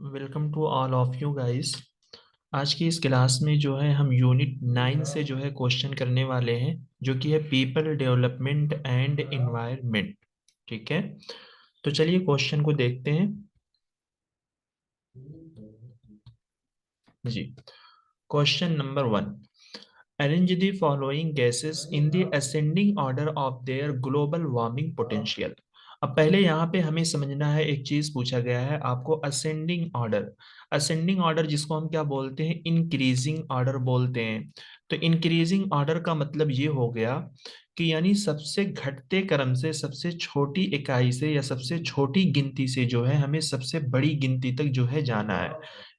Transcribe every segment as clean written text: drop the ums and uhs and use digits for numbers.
Welcome to all of you guys. आज की इस क्लास में जो है हम यूनिट 9 से जो है क्वेश्चन करने वाले हैं, जो कि है पीपल डेवलपमेंट एंड एनवायरनमेंट। ठीक है, तो चलिए क्वेश्चन को देखते हैं जी। Question number 1, arrange the following gases in the ascending order of their global warming potential. अब पहले यहाँ पे हमें समझना है, एक चीज पूछा गया है आपको, असेंडिंग ऑर्डर। असेंडिंग ऑर्डर जिसको हम क्या बोलते हैं, इंक्रीजिंग ऑर्डर बोलते हैं। तो इंक्रीजिंग ऑर्डर का मतलब ये हो गया कि यानी सबसे घटते क्रम से, सबसे छोटी इकाई से या सबसे छोटी गिनती से जो है हमें सबसे बड़ी गिनती तक जो है जाना है।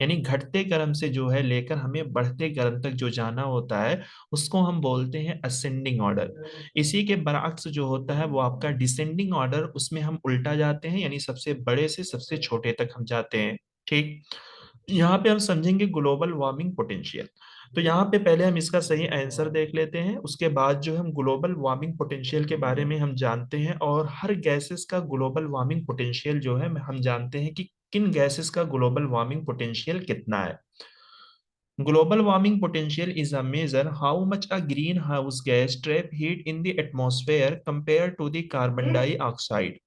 यानी घटते क्रम से जो है लेकर हमें बढ़ते क्रम तक जो जाना होता है, उसको हम बोलते हैं असेंडिंग ऑर्डर। इसी के बरअक्स जो होता है वो आपका डिसेंडिंग ऑर्डर, उसमें हम उल्टा जाते हैं, यानी सबसे बड़े से सबसे छोटे तक हम जाते हैं। ठीक, यहाँ पे हम समझेंगे ग्लोबल वार्मिंग पोटेंशियल। तो यहाँ पे पहले हम इसका सही आंसर देख लेते हैं, उसके बाद जो हम ग्लोबल वार्मिंग पोटेंशियल के बारे में हम जानते हैं, और हर गैसेस का ग्लोबल वार्मिंग पोटेंशियल जो है हम जानते हैं कि किन गैसेस का ग्लोबल वार्मिंग पोटेंशियल कितना है। Global warming potential is a measure how much a greenhouse gas trap heat in the atmosphere compared to the carbon dioxide।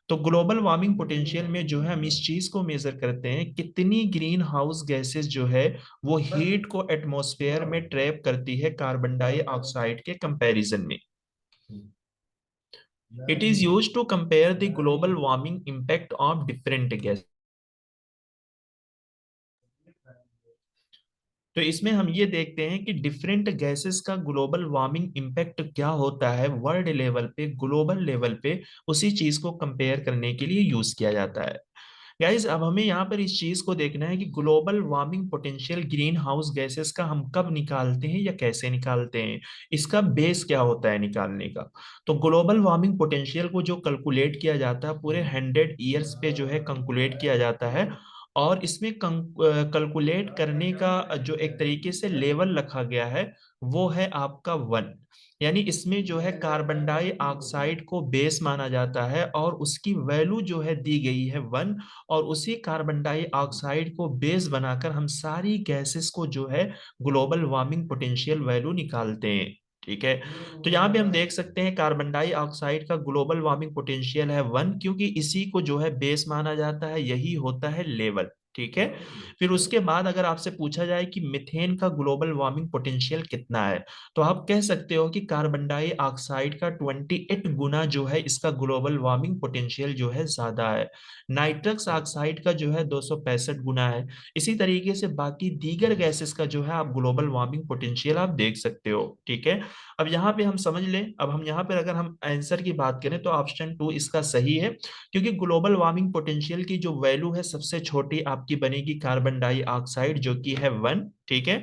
तो ग्लोबल वार्मिंग पोटेंशियल में जो है हम इस चीज को मेजर करते हैं, कितनी ग्रीन हाउस गैसेस जो है वो हीट को एटमॉस्फेयर में ट्रैप करती है कार्बन डाइऑक्साइड के कंपैरिजन में। It is used to compare the global warming impact of different gas. तो इसमें हम ये देखते हैं कि डिफरेंट गैसेस का ग्लोबल वार्मिंग इम्पैक्ट क्या होता है वर्ल्ड लेवल पे, ग्लोबल लेवल पे, उसी चीज को कंपेयर करने के लिए यूज किया जाता है। गाइज, अब हमें यहाँ पर इस चीज को देखना है कि global warming potential green house gases का हम कब निकालते हैं या कैसे निकालते हैं, इसका बेस क्या होता है निकालने का। तो ग्लोबल वार्मिंग पोटेंशियल को जो कैलकुलेट किया जाता है पूरे 100 ईयर्स पे जो है कैलकुलेट किया जाता है। और इसमें कैलकुलेट करने का जो एक तरीके से लेवल रखा गया है वो है आपका 1। यानी इसमें जो है कार्बन डाइऑक्साइड को बेस माना जाता है और उसकी वैल्यू जो है दी गई है 1। और उसी कार्बन डाइऑक्साइड को बेस बनाकर हम सारी गैसेस को जो है ग्लोबल वार्मिंग पोटेंशियल वैल्यू निकालते हैं। ठीक है, तो यहाँ पे हम देख सकते हैं कार्बन डाइऑक्साइड का ग्लोबल वार्मिंग पोटेंशियल है 1, क्योंकि इसी को जो है बेस माना जाता है, यही होता है लेवल। ठीक है, फिर उसके बाद अगर आपसे पूछा जाए कि मीथेन का ग्लोबल वार्मिंग पोटेंशियल कितना है, तो आप कह सकते हो कि कार्बन डाइऑक्साइड का 28 गुना जो है इसका ग्लोबल वार्मिंग पोटेंशियल जो है ज्यादा है। नाइट्रस ऑक्साइड का जो है 265 गुना है। इसी तरीके से बाकी दीगर गैसेस का जो है आप ग्लोबल वार्मिंग पोटेंशियल आप देख सकते हो। ठीक है, अब यहाँ पे हम समझ लें, अब हम यहाँ पे अगर हम आंसर की बात करें तो ऑप्शन 2 इसका सही है, क्योंकि ग्लोबल वार्मिंग पोटेंशियल की जो वैल्यू है सबसे छोटी आपकी बनेगी कार्बन डाइऑक्साइड, जो कि है 1। ठीक है,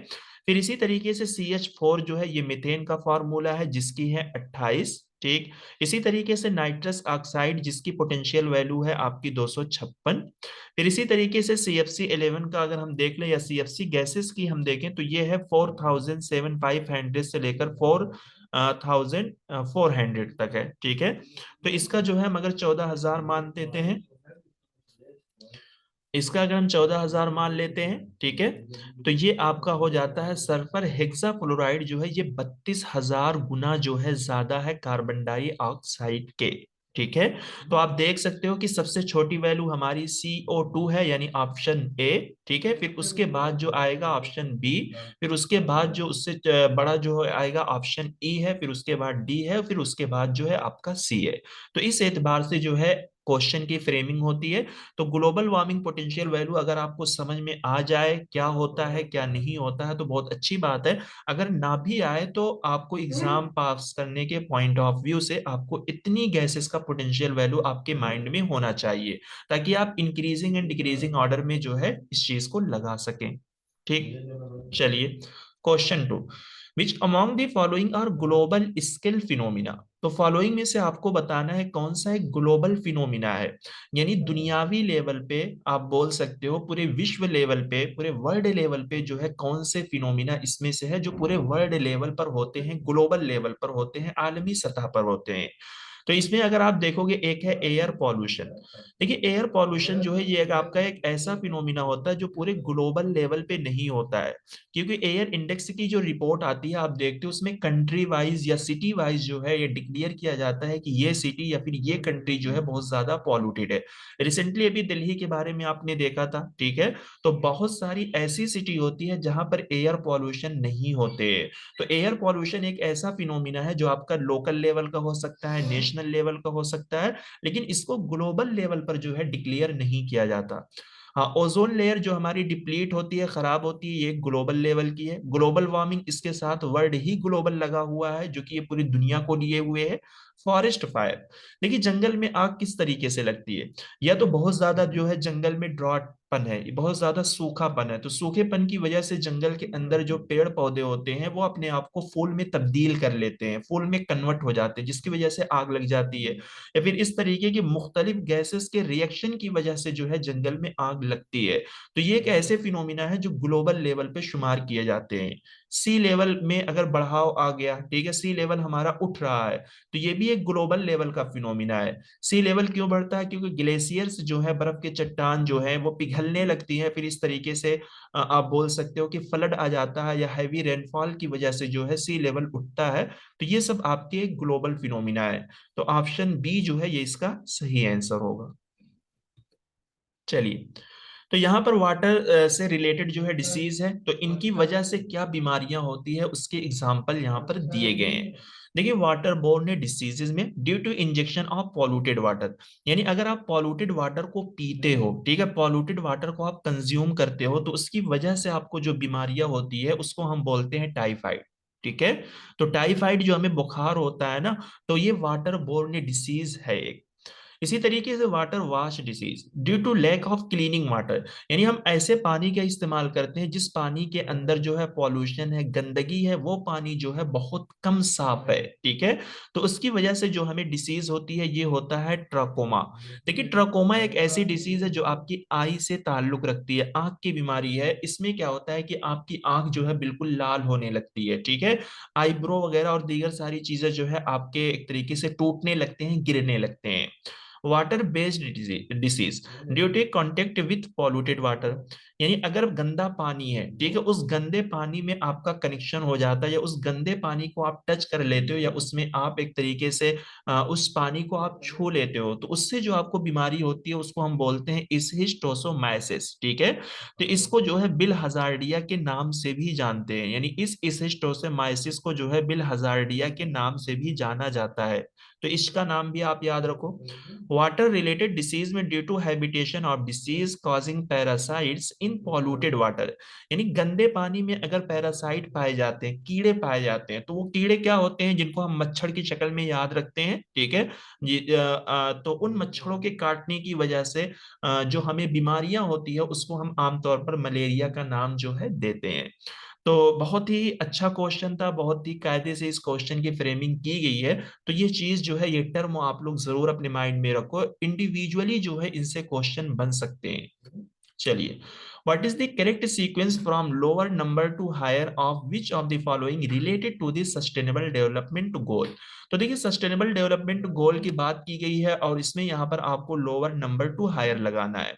फिर इसी तरीके से CH4 जो है ये मीथेन का फॉर्मूला है, जिसकी है 28। ठीक, इसी तरीके से नाइट्रस ऑक्साइड जिसकी पोटेंशियल वैल्यू है आपकी 256। फिर इसी तरीके से CFC11 का अगर हम देख लें या CFC गैसेस की हम देखें तो ये है 4700 से लेकर 4400 तक है। ठीक है, तो इसका जो है हम अगर 14,000 मान देते हैं, इसका अगर हम 14,000 मान लेते हैं, ठीक है, तो ये आपका हो जाता है सल्फर हेक्साक्लोराइड जो है ये 32,000 गुना जो है ज्यादा है कार्बन डाइऑक्साइड के। ठीक है, तो आप देख सकते हो कि सबसे छोटी वैल्यू हमारी CO2 है, यानी ऑप्शन ए। ठीक है, फिर उसके बाद जो आएगा ऑप्शन बी, फिर उसके बाद जो उससे बड़ा जो आएगा ऑप्शन ई है, फिर उसके बाद डी है, फिर उसके बाद जो है आपका सी है। तो इस एतबार से जो है क्वेश्चन की फ्रेमिंग होती है। तो ग्लोबल वार्मिंग पोटेंशियल वैल्यू अगर आपको समझ में आ जाए क्या होता है क्या नहीं होता है तो बहुत अच्छी बात है। अगर ना भी आए तो आपको एग्जाम पास करने के पॉइंट ऑफ व्यू से आपको इतनी गैसेस का पोटेंशियल वैल्यू आपके माइंड में होना चाहिए, ताकि आप इंक्रीजिंग एंड डिक्रीजिंग ऑर्डर में जो है इस चीज को लगा सकें। ठीक, चलिए question 2, which among the following are global scale phenomena. तो फॉलोइंग में से आपको बताना है कौन सा एक ग्लोबल फिनोमिना है, यानी दुनियावी लेवल पे आप बोल सकते हो, पूरे विश्व लेवल पे, पूरे वर्ल्ड लेवल पे जो है कौन से फिनोमिना इसमें से है जो पूरे वर्ल्ड लेवल पर होते हैं, ग्लोबल लेवल पर होते हैं, आलमी सतह पर होते हैं। तो इसमें अगर आप देखोगे, एक है एयर पॉल्यूशन। देखिए एयर पॉल्यूशन जो है ये एक आपका एक ऐसा फिनोमिना होता है जो पूरे ग्लोबल लेवल पे नहीं होता है, क्योंकि एयर इंडेक्स की जो रिपोर्ट आती है आप देखते हो उसमें कंट्री वाइज या सिटी वाइज जो है ये डिक्लेयर किया जाता है कि ये सिटी या फिर ये कंट्री जो है बहुत ज्यादा पॉल्यूटेड है। रिसेंटली अभी दिल्ली के बारे में आपने देखा था, ठीक है। तो बहुत सारी ऐसी सिटी होती है जहां पर एयर पॉल्यूशन नहीं होते। तो एयर पॉल्यूशन एक ऐसा फिनोमिना है जो आपका लोकल लेवल का हो सकता है, नेशनल लेवल का हो सकता है, लेकिन इसको ग्लोबल लेवल पर जो है डिक्लेयर नहीं किया जाता। हाँ, ओजोन लेयर जो हमारी डिप्लीट होती है, खराब होती है, ये ग्लोबल लेवल की है। ग्लोबल वार्मिंग इसके साथ वर्ड ही ग्लोबल लगा हुआ है जो कि ये पूरी दुनिया को लिए हुए है। फॉरेस्ट फायर, देखिए जंगल में आग किस तरीके से लगती है, या तो बहुत ज्यादा जो है जंगल में ड्रॉट पन है, बहुत ज्यादा सूखापन है, तो सूखेपन की वजह से जंगल के अंदर जो पेड़ पौधे होते हैं वो अपने आप को फूल में तब्दील कर लेते हैं, फूल में कन्वर्ट हो जाते हैं, जिसकी वजह से आग लग जाती है। या फिर इस तरीके की मुख्तलिफ गैसेस के रिएक्शन की वजह से जो है जंगल में आग लगती है। तो ये एक ऐसे फिनोमिना है जो ग्लोबल लेवल पे शुमार किए जाते हैं। सी लेवल में अगर बढ़ाव आ गया, ठीक है, सी लेवल हमारा उठ रहा है, तो ये भी एक ग्लोबल लेवल का फिनोमिना है। सी लेवल क्यों बढ़ता है, क्योंकि ग्लेशियर्स जो है, बर्फ के चट्टान जो है वो पिघलने लगती है, फिर इस तरीके से आप बोल सकते हो कि फ्लड आ जाता है, या हैवी रेनफॉल की वजह से जो है सी लेवल उठता है। तो ये सब आपके ग्लोबल फिनोमिना है। तो ऑप्शन बी जो है ये इसका सही आंसर होगा। चलिए, तो यहाँ पर वाटर से रिलेटेड जो है डिसीज है, तो इनकी वजह से क्या बीमारियां होती है उसके एग्जाम्पल यहाँ पर दिए गए हैं। देखिए वाटर बोर्न डिसीजेज में due to injection of polluted water, यानी अगर आप पॉल्यूटेड वाटर को पीते हो, ठीक है, पॉल्यूटेड वाटर को आप कंज्यूम करते हो, तो उसकी वजह से आपको जो बीमारियां होती है उसको हम बोलते हैं टाइफाइड। ठीक है, तो टाइफाइड जो हमें बुखार होता है ना, तो ये वाटर बोर्न डिसीज है एक। इसी तरीके से water wash disease due to lack of cleaning water, यानी हम ऐसे पानी का इस्तेमाल करते हैं जिस पानी के अंदर जो है पॉल्यूशन है, गंदगी है, वो पानी जो है बहुत कम साफ है, ठीक है। तो उसकी वजह से जो हमें डिसीज होती है ये होता है ट्राकोमा। देखिए ट्राकोमा एक ऐसी डिसीज है जो आपकी आई से ताल्लुक रखती है, आंख की बीमारी है। इसमें क्या होता है कि आपकी आंख जो है बिल्कुल लाल होने लगती है, ठीक है, आईब्रो वगैरह और दीगर सारी चीजें जो है आपके एक तरीके से टूटने लगते हैं, गिरने लगते हैं। Water based disease due to contact with polluted water, यानी अगर गंदा पानी है, ठीक है, उस गंदे पानी में आपका कनेक्शन हो जाता है, या उस गंदे पानी को आप टच कर लेते हो, या उसमें आप एक तरीके से उस पानी को आप छू लेते हो, तो उससे जो आपको बीमारी होती है उसको हम बोलते हैं इस्हिस्टोसोमाइसिस, ठीक है। तो इसको जो है बिल हजार्डिया के नाम से भी जानते हैं, यानी इस इस्हिस्टोसोमाइसिस को जो है बिल हजार्डिया के नाम से भी जाना जाता है। तो इसका नाम भी आप याद रखो। वाटर रिलेटेड डिसीज में due to habitation of disease causing parasites in polluted water, यानी गंदे पानी में अगर पैरासाइट पाए जाते हैं, कीड़े पाए जाते हैं, तो वो कीड़े क्या होते हैं जिनको हम मच्छर की शक्ल में याद रखते हैं, ठीक है। तो उन मच्छरों के काटने की वजह से जो हमें बीमारियां होती है उसको हम आमतौर पर मलेरिया का नाम जो है देते हैं। तो बहुत ही अच्छा क्वेश्चन था, बहुत ही कायदे से इस क्वेश्चन की फ्रेमिंग की गई है। तो ये चीज जो है, ये टर्म आप लोग जरूर अपने माइंड में रखो, इंडिविजुअली जो है इनसे क्वेश्चन बन सकते हैं। चलिए, what is the correct sequence from lower number to higher of which of the following related to the sustainable development goal. तो देखिए सस्टेनेबल डेवलपमेंट गोल की बात की गई है और इसमें यहाँ पर आपको लोअर नंबर टू हायर लगाना है।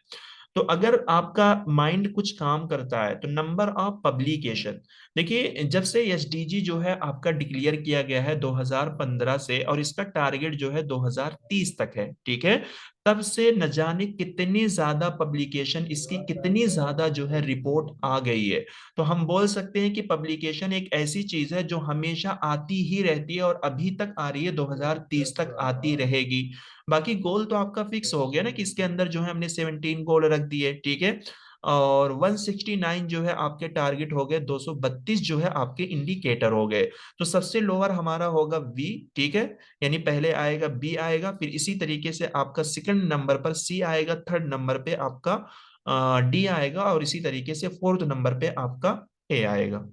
तो अगर आपका माइंड कुछ काम करता है तो नंबर ऑफ पब्लिकेशन, देखिए जब से एसडीजी जो है आपका डिक्लेयर किया गया है 2015 से, और इसका टारगेट जो है 2030 तक है, ठीक है, तब से न जाने कितनी ज्यादा पब्लिकेशन, इसकी कितनी ज्यादा जो है रिपोर्ट आ गई है। तो हम बोल सकते हैं कि पब्लिकेशन एक ऐसी चीज है जो हमेशा आती ही रहती है और अभी तक आ रही है, 2030 तक आती रहेगी। बाकी गोल तो आपका फिक्स हो गया ना कि इसके अंदर जो है हमने 17 गोल रख दिए, ठीक है। और 169 जो है आपके टारगेट हो गए, 232 जो है आपके इंडिकेटर हो गए। तो सबसे लोअर हमारा होगा वी, ठीक है, यानी पहले आएगा बी आएगा, फिर इसी तरीके से आपका सेकंड नंबर पर सी आएगा, थर्ड नंबर पे आपका डी आएगा, और इसी तरीके से फोर्थ नंबर पे आपका ए आएगा।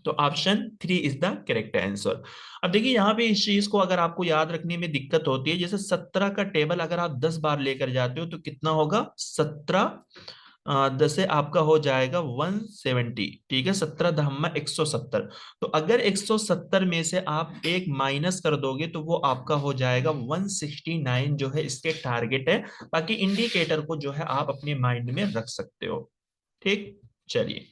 तो option three is the correct answer. अब देखिए यहाँ पे इस चीज को अगर आपको याद रखने में दिक्कत होती है, जैसे 17 का टेबल अगर आप 10 बार लेकर जाते हो तो कितना होगा, 17 10 से आपका हो जाएगा 170, ठीक है, 17 दहम्मा 170। तो अगर 170 में से आप एक माइनस कर दोगे तो वो आपका हो जाएगा 169 जो है इसके टारगेट है। बाकी इंडिकेटर को जो है आप अपने माइंड में रख सकते हो। ठीक, चलिए।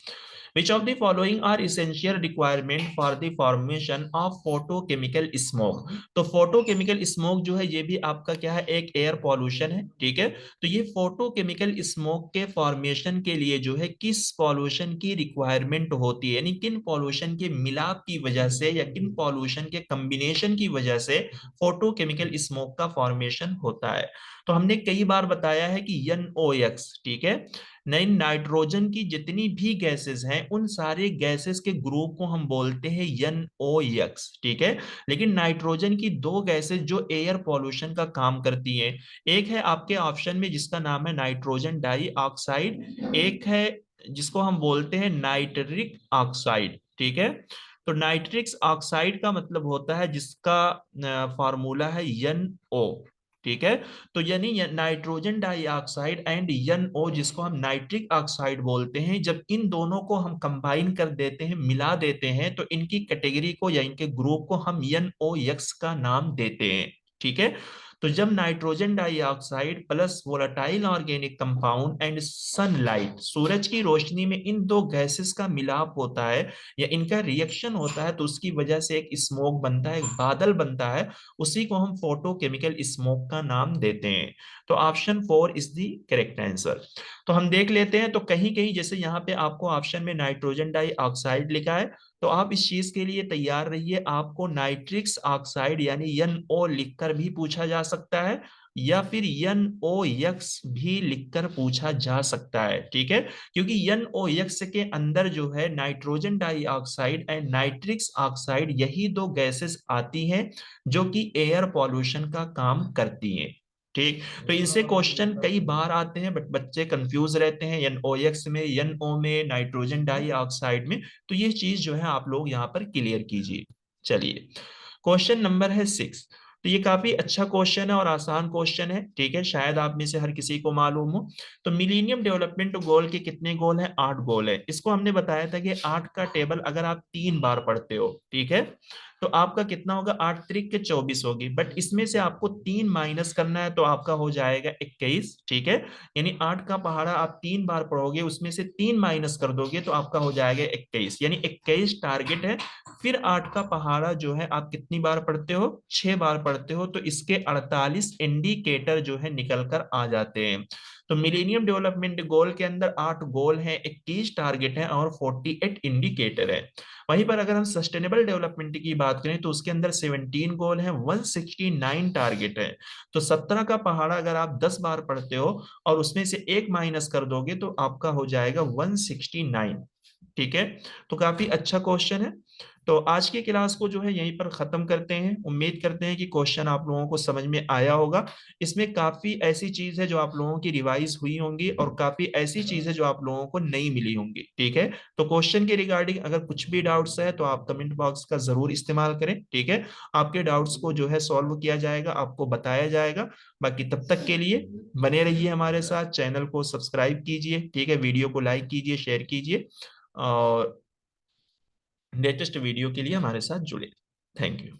Which of the following are essential requirement for the formation of photochemical smoke? तो photochemical smoke जो है ये भी आपका क्या है, एक एयर पॉल्यूशन है, ठीक है। तो ये फोटोकेमिकल स्मोक के फॉर्मेशन के लिए जो है किस पॉल्यूशन की रिक्वायरमेंट होती है, यानी किन पॉल्यूशन के मिलाप की वजह से या किन पॉल्यूशन के कम्बिनेशन की वजह से फोटोकेमिकल स्मोक का फॉर्मेशन होता है। तो हमने कई बार बताया है कि NOx, ठीक है, नई नाइट्रोजन की जितनी भी गैसेस हैं उन सारे गैसेस के ग्रुप को हम बोलते हैं NOx, ठीक है। लेकिन नाइट्रोजन की दो गैसेस जो एयर पॉल्यूशन का काम करती हैं, एक है आपके ऑप्शन में जिसका नाम है नाइट्रोजन डाई ऑक्साइड, एक है जिसको हम बोलते हैं नाइट्रिक ऑक्साइड, ठीक है। तो नाइट्रिक ऑक्साइड का मतलब होता है जिसका फार्मूला है NO, ठीक है। तो यानी नाइट्रोजन डाइऑक्साइड एंड NO जिसको हम नाइट्रिक ऑक्साइड बोलते हैं, जब इन दोनों को हम कंबाइन कर देते हैं, मिला देते हैं, तो इनकी कैटेगरी को या इनके ग्रुप को हम NOx का नाम देते हैं, ठीक है। तो जब nitrogen dioxide plus volatile organic compound and sunlight, सूरज की रोशनी में इन दो गैसेस का मिलाप होता है या इनका रिएक्शन होता है, तो उसकी वजह से एक स्मोक बनता है, एक बादल बनता है, उसी को हम फोटोकेमिकल स्मोक का नाम देते हैं। तो option 4 is the correct answer. तो हम देख लेते हैं, तो कहीं कहीं जैसे यहाँ पे आपको ऑप्शन में नाइट्रोजन डाइऑक्साइड लिखा है, तो आप इस चीज के लिए तैयार रहिए, आपको नाइट्रिक्स ऑक्साइड यानी NO लिखकर भी पूछा जा सकता है या फिर NOx भी लिखकर पूछा जा सकता है, ठीक है। क्योंकि NOx के अंदर जो है नाइट्रोजन डाइऑक्साइड एंड नाइट्रिक्स ऑक्साइड, यही दो गैसेस आती हैं जो कि एयर पॉल्यूशन का काम करती हैं, ठीक। तो इनसे क्वेश्चन कई बार आते हैं, बट बच्चे कंफ्यूज रहते हैं NOx में, NO में, नाइट्रोजन डाइऑक्साइड में। तो ये चीज जो है आप लोग यहाँ पर क्लियर कीजिए। चलिए, क्वेश्चन नंबर है 6। तो ये काफी अच्छा क्वेश्चन है और आसान क्वेश्चन है, ठीक है, शायद आप में से हर किसी को मालूम हो। तो मिलीनियम डेवलपमेंट गोल के कितने गोल हैं? 8 गोल है। इसको हमने बताया था कि 8 का टेबल अगर आप 3 बार पढ़ते हो, ठीक है, तो आपका कितना होगा? 8 त्रिक के 24 होगी, बट इसमें से आपको 3 माइनस करना है तो आपका हो जाएगा 21, ठीक है। यानी 8 का पहाड़ा आप 3 बार पढ़ोगे, उसमें से 3 माइनस कर दोगे तो आपका हो जाएगा 21, यानी 21 टारगेट है। फिर 8 का पहाड़ा जो है आप कितनी बार पढ़ते हो? 6 बार पढ़ते हो, तो इसके 48 इंडिकेटर जो है निकल कर आ जाते हैं। तो मिलेनियम डेवलपमेंट गोल के अंदर 8 गोल हैं, 21 टारगेट हैं और 48 इंडिकेटर है। वहीं पर अगर हम सस्टेनेबल डेवलपमेंट की बात करें तो उसके अंदर 17 गोल हैं, 169 टारगेट है। तो 17 का पहाड़ा अगर आप 10 बार पढ़ते हो और उसमें से एक माइनस कर दोगे तो आपका हो जाएगा 169, ठीक है। तो काफी अच्छा क्वेश्चन है। तो आज की क्लास को जो है यहीं पर खत्म करते हैं। उम्मीद करते हैं कि क्वेश्चन आप लोगों को समझ में आया होगा। इसमें काफी ऐसी चीज है जो आप लोगों की रिवाइज हुई होंगी और काफी ऐसी चीज है जो आप लोगों को नहीं मिली होंगी, ठीक है। तो क्वेश्चन के रिगार्डिंग अगर कुछ भी डाउट्स है तो आप कमेंट बॉक्स का जरूर इस्तेमाल करें, ठीक है। आपके डाउट्स को जो है सॉल्व किया जाएगा, आपको बताया जाएगा। बाकी तब तक के लिए बने रहिए हमारे साथ, चैनल को सब्सक्राइब कीजिए, ठीक है, वीडियो को लाइक कीजिए, शेयर कीजिए और लेटेस्ट वीडियो के लिए हमारे साथ जुड़े। Thank you.